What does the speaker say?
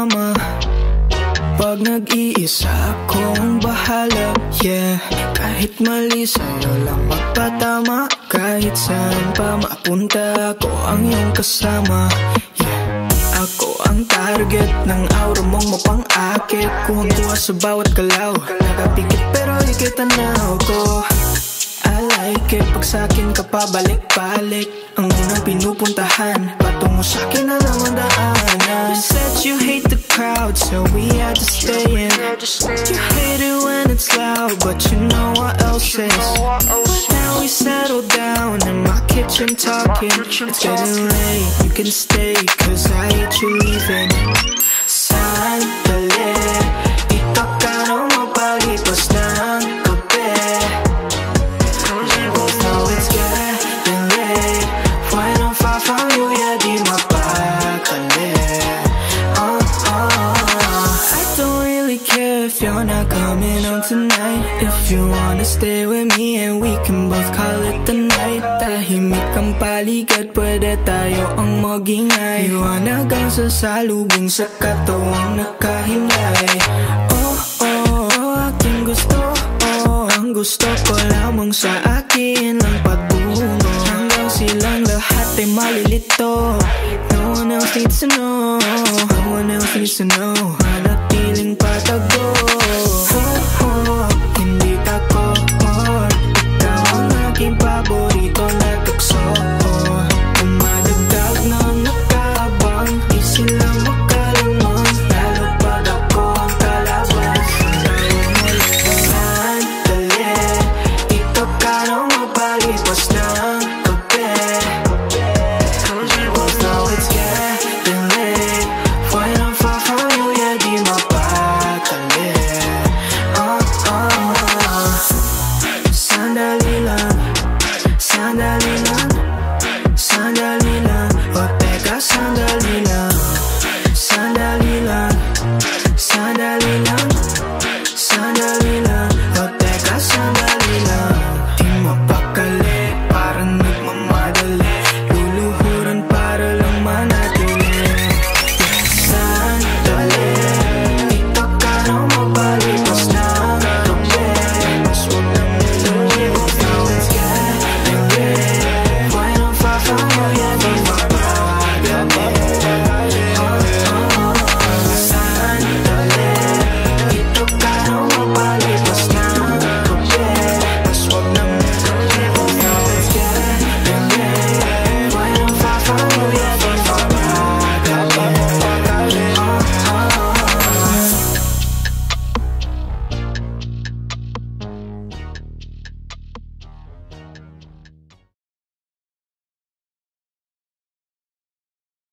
kasama. Pag nag-iisa akong bahala, yeah. Kahit mali sa'yo lang magpatama. Kahit saan pa mapunta ako ang iyong kasama, yeah. Ako ang target ng aura mong mapang-akit. Kuhang-kuha sa bawat galaw, nakapikit pero di kita tanaw ko. I like it pag sa'kin ka pabalik-balik. Ang unang pinupuntahan, patungo sa'kin na lang ang daanan. You said you hate the crowd, so we had to stay in. You hate it when it's loud, but you know what else is. Now we settle down in my kitchen talking. It's getting late, you can stay, cause I hate you leaving. Sandali, dito ka na mapalipas ng gabi. We both know it's getting late. Why don't far from you, yeah, di mapakali. I don't really care if you're not coming home tonight. If you wanna stay with me and we can both call it the night. Tahimik ang paligid, pwede tayo ang magingay. Liwanag ang sasalubong sa katawang nakahimlay. Oh, oh, oh, aking gusto. Oh, ang gusto ko lamang sa akin ang pagbungo. Hanggang silang lahat ay malilito. No one else needs to know. No one else needs to know. Manatiling patago.